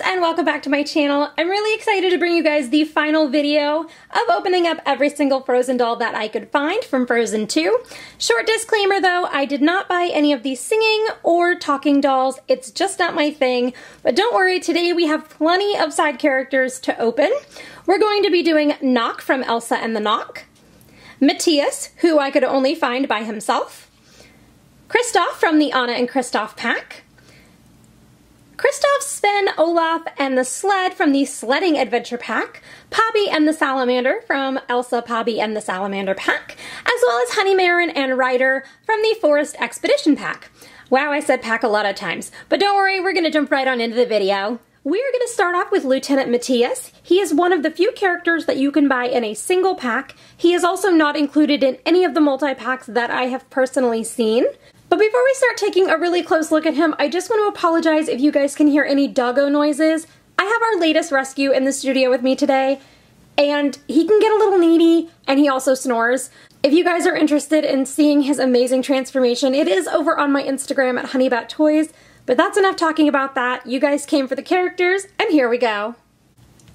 and welcome back to my channel. I'm really excited to bring you guys the final video of opening up every single Frozen doll that I could find from Frozen 2. Short disclaimer though, I did not buy any of these singing or talking dolls. It's just not my thing. But don't worry, today we have plenty of side characters to open. We're going to be doing Knock from Elsa and the Knock, Matthias, who I could only find by himself, Kristoff from the Anna and Kristoff pack, Kristoff, Sven, Olaf, and the Sled from the Sledding Adventure pack, Poppy and the Salamander from Elsa, Poppy, and the Salamander pack, as well as Honeymaren and Ryder from the Forest Expedition pack. Wow, I said pack a lot of times, but don't worry, we're going to jump right on into the video. We're going to start off with Lieutenant Matthias. He is one of the few characters that you can buy in a single pack. He is also not included in any of the multi-packs that I have personally seen. But before we start taking a really close look at him, I just want to apologize if you guys can hear any doggo noises. I have our latest rescue in the studio with me today, and he can get a little needy, and he also snores. If you guys are interested in seeing his amazing transformation, it is over on my Instagram at honeybattoys, but that's enough talking about that. You guys came for the characters, and here we go.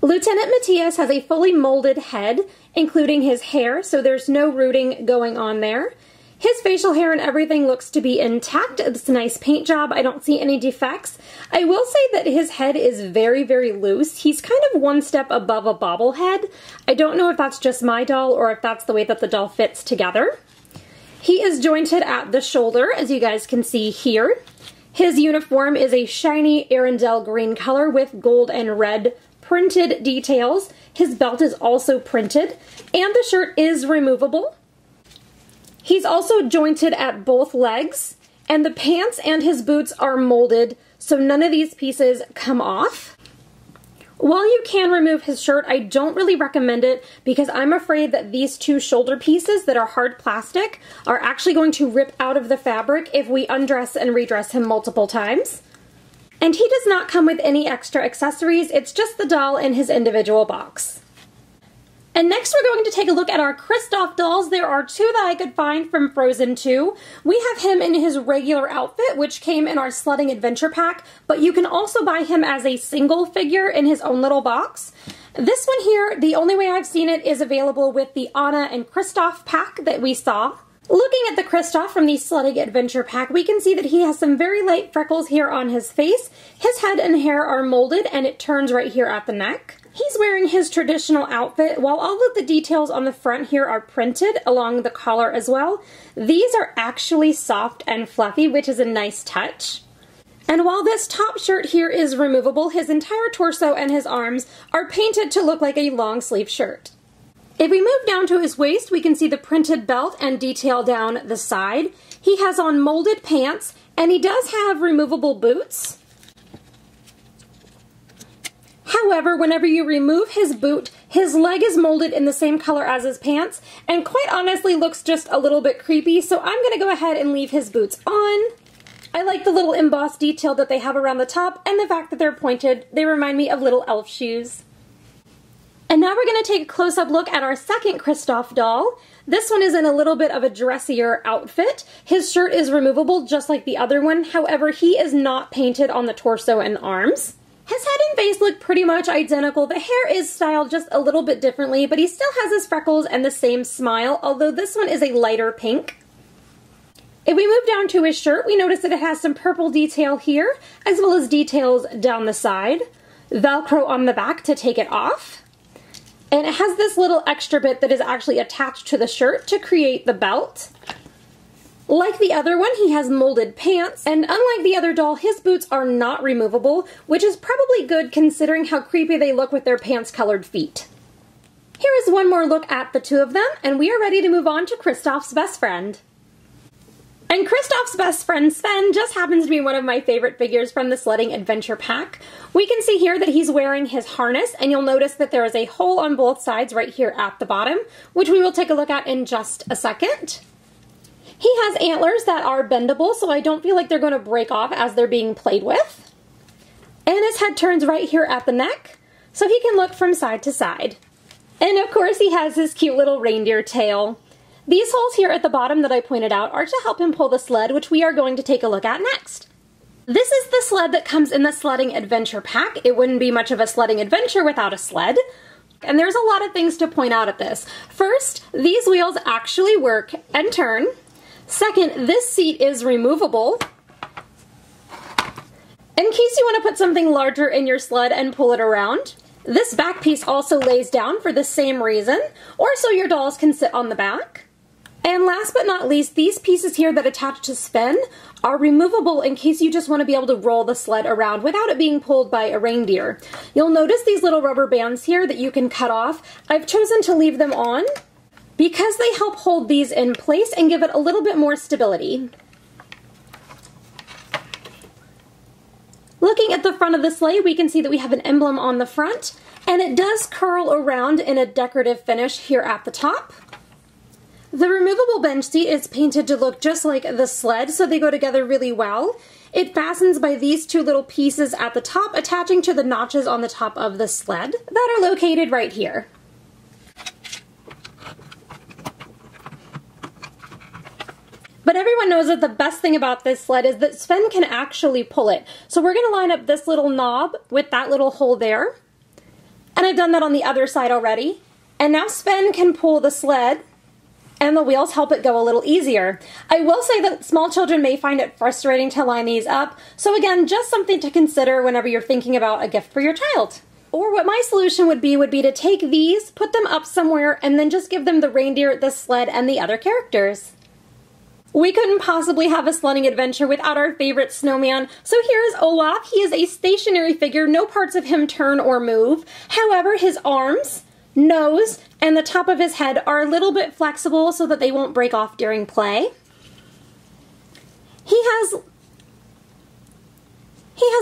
Lieutenant Matthias has a fully molded head, including his hair, so there's no rooting going on there. His facial hair and everything looks to be intact. It's a nice paint job. I don't see any defects. I will say that his head is very, very loose. He's kind of one step above a bobblehead. I don't know if that's just my doll or if that's the way that the doll fits together. He is jointed at the shoulder, as you guys can see here. His uniform is a shiny Arendelle green color with gold and red printed details. His belt is also printed, and the shirt is removable. He's also jointed at both legs, and the pants and his boots are molded, so none of these pieces come off. While you can remove his shirt, I don't really recommend it because I'm afraid that these two shoulder pieces that are hard plastic are actually going to rip out of the fabric if we undress and redress him multiple times. And he does not come with any extra accessories, it's just the doll in his individual box. And next we're going to take a look at our Kristoff dolls. There are two that I could find from Frozen 2. We have him in his regular outfit, which came in our Sledding Adventure pack, but you can also buy him as a single figure in his own little box. This one here, the only way I've seen it is available with the Anna and Kristoff pack that we saw. Looking at the Kristoff from the Sledding Adventure pack, we can see that he has some very light freckles here on his face. His head and hair are molded and it turns right here at the neck. He's wearing his traditional outfit, while all of the details on the front here are printed along the collar as well. These are actually soft and fluffy, which is a nice touch. And while this top shirt here is removable, his entire torso and his arms are painted to look like a long sleeve shirt. If we move down to his waist, we can see the printed belt and detail down the side. He has on molded pants, and he does have removable boots. However, whenever you remove his boot, his leg is molded in the same color as his pants, and quite honestly looks just a little bit creepy, so I'm going to go ahead and leave his boots on. I like the little embossed detail that they have around the top, and the fact that they're pointed. They remind me of little elf shoes. And now we're going to take a close-up look at our second Kristoff doll. This one is in a little bit of a dressier outfit. His shirt is removable just like the other one, however he is not painted on the torso and arms. His head and face look pretty much identical. The hair is styled just a little bit differently, but he still has his freckles and the same smile, although this one is a lighter pink. If we move down to his shirt, we notice that it has some purple detail here, as well as details down the side. Velcro on the back to take it off. And it has this little extra bit that is actually attached to the shirt to create the belt. Like the other one, he has molded pants, and unlike the other doll, his boots are not removable, which is probably good considering how creepy they look with their pants-colored feet. Here is one more look at the two of them, and we are ready to move on to Kristoff's best friend. And Kristoff's best friend, Sven, just happens to be one of my favorite figures from the Sledding Adventure pack. We can see here that he's wearing his harness, and you'll notice that there is a hole on both sides right here at the bottom, which we will take a look at in just a second. He has antlers that are bendable, so I don't feel like they're going to break off as they're being played with. And his head turns right here at the neck, so he can look from side to side. And of course he has his cute little reindeer tail. These holes here at the bottom that I pointed out are to help him pull the sled, which we are going to take a look at next. This is the sled that comes in the Sledding Adventure pack. It wouldn't be much of a sledding adventure without a sled. And there's a lot of things to point out at this. First, these wheels actually work and turn. Second, this seat is removable. In case you want to put something larger in your sled and pull it around. This back piece also lays down for the same reason, or so your dolls can sit on the back. And last but not least, these pieces here that attach to Sven are removable in case you just want to be able to roll the sled around without it being pulled by a reindeer. You'll notice these little rubber bands here that you can cut off. I've chosen to leave them on because they help hold these in place and give it a little bit more stability. Looking at the front of the sleigh, we can see that we have an emblem on the front, and it does curl around in a decorative finish here at the top. The removable bench seat is painted to look just like the sled, so they go together really well. It fastens by these two little pieces at the top, attaching to the notches on the top of the sled that are located right here. But everyone knows that the best thing about this sled is that Sven can actually pull it. So we're going to line up this little knob with that little hole there. And I've done that on the other side already. And now Sven can pull the sled, and the wheels help it go a little easier. I will say that small children may find it frustrating to line these up, so again, just something to consider whenever you're thinking about a gift for your child. Or what my solution would be to take these, put them up somewhere, and then just give them the reindeer, the sled, and the other characters. We couldn't possibly have a sledding adventure without our favorite snowman, so here's Olaf. He is a stationary figure, no parts of him turn or move. However, his arms, nose, and the top of his head are a little bit flexible so that they won't break off during play. He has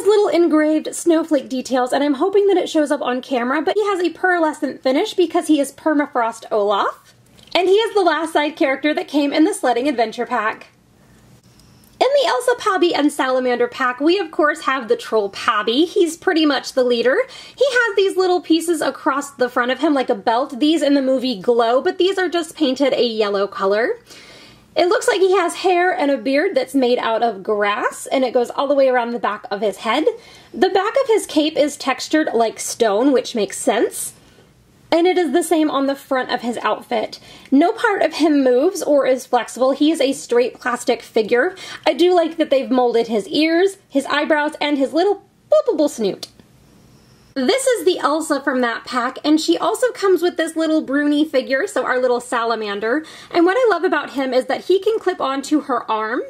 little engraved snowflake details, and I'm hoping that it shows up on camera, but he has a pearlescent finish because he is Permafrost Olaf. And he is the last side character that came in the Sledding Adventure pack. In the Elsa, Pobby, and Salamander pack, we of course have the troll Pobby. He's pretty much the leader. He has these little pieces across the front of him like a belt. These in the movie glow, but these are just painted a yellow color. It looks like he has hair and a beard that's made out of grass, and it goes all the way around the back of his head. The back of his cape is textured like stone, which makes sense. And it is the same on the front of his outfit. No part of him moves or is flexible. He is a straight plastic figure. I do like that they've molded his ears, his eyebrows, and his little boopable snoot. This is the Elsa from that pack, and she also comes with this little Bruni figure, so our little salamander. And what I love about him is that he can clip onto her arm.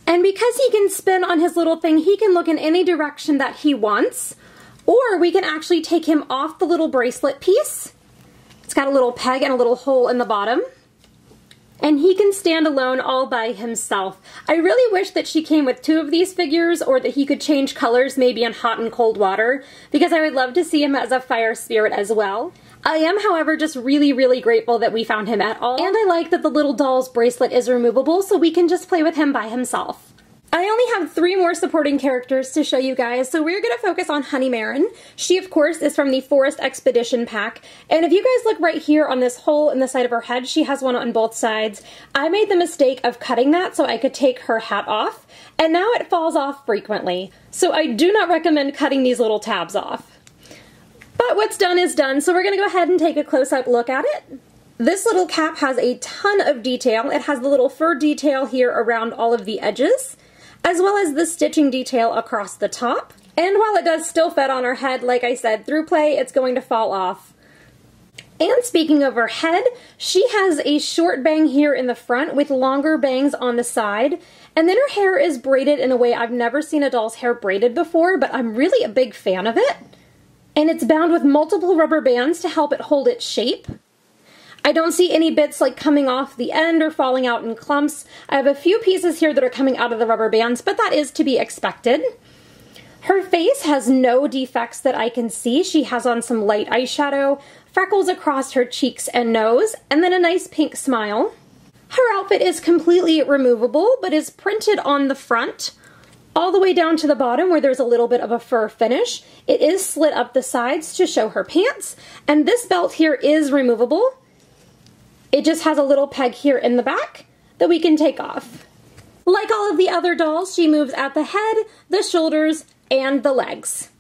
And because he can spin on his little thing, he can look in any direction that he wants. Or we can actually take him off the little bracelet piece. It's got a little peg and a little hole in the bottom. And he can stand alone all by himself. I really wish that she came with two of these figures, or that he could change colors maybe in hot and cold water, because I would love to see him as a fire spirit as well. I am, however, just really, really grateful that we found him at all. And I like that the little doll's bracelet is removable, so we can just play with him by himself. I only have 3 more supporting characters to show you guys, so we're going to focus on Honey Marin. She, of course, is from the Forest Expedition pack, and if you guys look right here on this hole in the side of her head, she has one on both sides. I made the mistake of cutting that so I could take her hat off, and now it falls off frequently, so I do not recommend cutting these little tabs off. But what's done is done, so we're going to go ahead and take a close-up look at it. This little cap has a ton of detail. It has the little fur detail here around all of the edges, as well as the stitching detail across the top. And while it does still fit on her head, like I said, through play it's going to fall off. And speaking of her head, she has a short bang here in the front with longer bangs on the side, and then her hair is braided in a way I've never seen a doll's hair braided before, but I'm really a big fan of it. And it's bound with multiple rubber bands to help it hold its shape. I don't see any bits like coming off the end or falling out in clumps. I have a few pieces here that are coming out of the rubber bands, but that is to be expected. Her face has no defects that I can see. She has on some light eyeshadow, freckles across her cheeks and nose, and then a nice pink smile. Her outfit is completely removable, but is printed on the front, all the way down to the bottom where there's a little bit of a fur finish. It is slit up the sides to show her pants, and this belt here is removable. It just has a little peg here in the back that we can take off. Like all of the other dolls, she moves at the head, the shoulders, and the legs.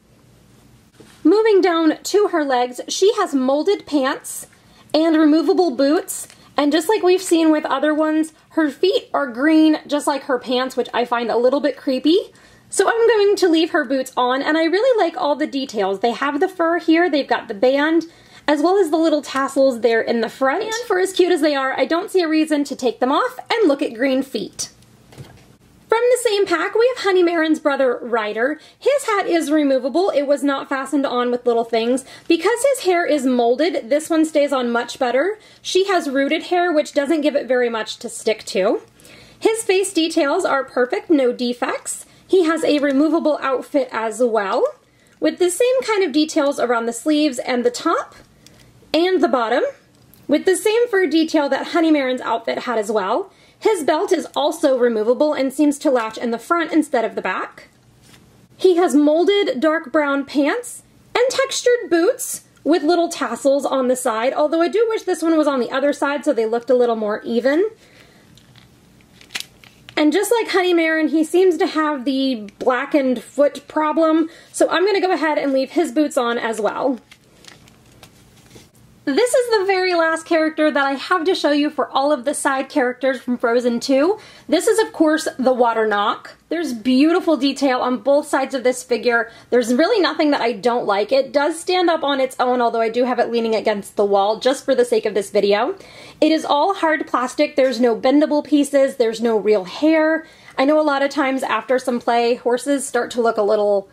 Moving down to her legs, she has molded pants and removable boots, and just like we've seen with other ones, her feet are green just like her pants, which I find a little bit creepy. So I'm going to leave her boots on, and I really like all the details. They have the fur here, they've got the band, as well as the little tassels there in the front. And for as cute as they are, I don't see a reason to take them off and look at green feet. From the same pack, we have Honey Marin's brother, Ryder. His hat is removable. It was not fastened on with little things. Because his hair is molded, this one stays on much better. She has rooted hair, which doesn't give it very much to stick to. His face details are perfect, no defects. He has a removable outfit as well, with the same kind of details around the sleeves and the top and the bottom, with the same fur detail that Honey Marin's outfit had as well. His belt is also removable and seems to latch in the front instead of the back. He has molded dark brown pants and textured boots with little tassels on the side, although I do wish this one was on the other side so they looked a little more even. And just like Honey Marin, he seems to have the blackened foot problem, so I'm going to go ahead and leave his boots on as well. This is the very last character that I have to show you for all of the side characters from Frozen 2. This is, of course, the Water Knock. There's beautiful detail on both sides of this figure. There's really nothing that I don't like. It does stand up on its own, although I do have it leaning against the wall just for the sake of this video. It is all hard plastic. There's no bendable pieces. There's no real hair. I know a lot of times after some play, horses start to look a little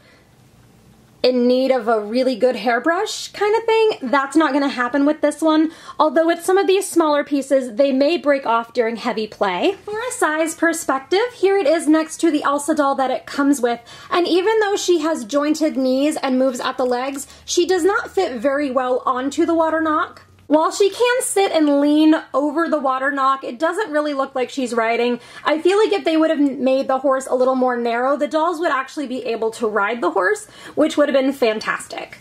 in need of a really good hairbrush kind of thing. That's not going to happen with this one, although with some of these smaller pieces, they may break off during heavy play. For a size perspective, here it is next to the Elsa doll that it comes with, and even though she has jointed knees and moves at the legs, she does not fit very well onto the Water Knock. While she can sit and lean over the Water Knock, it doesn't really look like she's riding. I feel like if they would have made the horse a little more narrow, the dolls would actually be able to ride the horse, which would have been fantastic.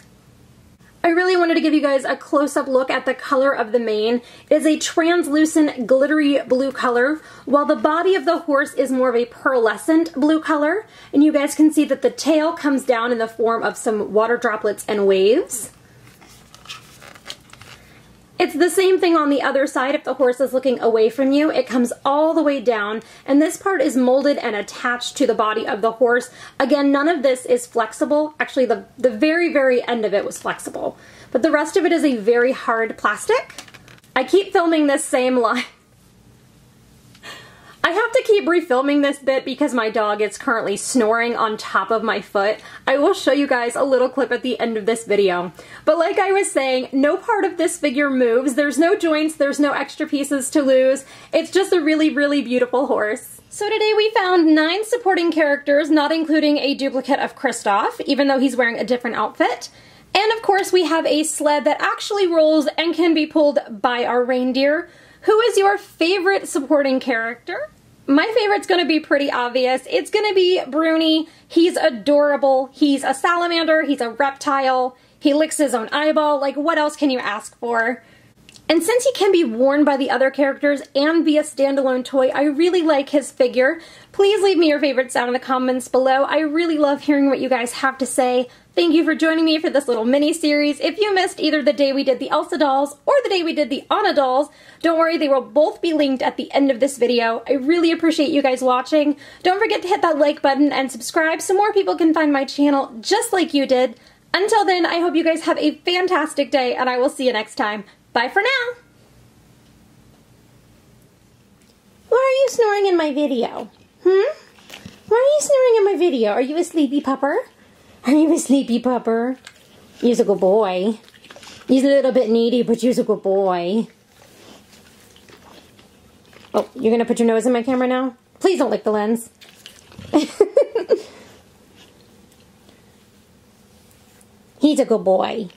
I really wanted to give you guys a close-up look at the color of the mane. It is a translucent, glittery blue color, while the body of the horse is more of a pearlescent blue color. And you guys can see that the tail comes down in the form of some water droplets and waves. It's the same thing on the other side. If the horse is looking away from you, it comes all the way down, and this part is molded and attached to the body of the horse. Again, none of this is flexible. Actually, the very, very end of it was flexible, but the rest of it is a very hard plastic. I keep filming this same line. I have to keep refilming this bit because my dog is currently snoring on top of my foot. I will show you guys a little clip at the end of this video. But like I was saying, no part of this figure moves. There's no joints, there's no extra pieces to lose. It's just a really, really beautiful horse. So today we found 9 supporting characters, not including a duplicate of Kristoff, even though he's wearing a different outfit. And of course we have a sled that actually rolls and can be pulled by our reindeer. Who is your favorite supporting character? My favorite's going to be pretty obvious. It's going to be Bruni. He's adorable. He's a salamander. He's a reptile. He licks his own eyeball. Like, what else can you ask for? And since he can be worn by the other characters and be a standalone toy, I really like his figure. Please leave me your favorites down in the comments below. I really love hearing what you guys have to say. Thank you for joining me for this little mini-series. If you missed either the day we did the Elsa dolls or the day we did the Anna dolls, don't worry, they will both be linked at the end of this video. I really appreciate you guys watching. Don't forget to hit that like button and subscribe so more people can find my channel just like you did. Until then, I hope you guys have a fantastic day, and I will see you next time. Bye for now! Why are you snoring in my video? Why are you snoring in my video? Are you a sleepy pupper? Are you a sleepy pupper? You're a good boy. He's a little bit needy, but you're a good boy. Oh, you're gonna put your nose in my camera now? Please don't lick the lens. He's a good boy.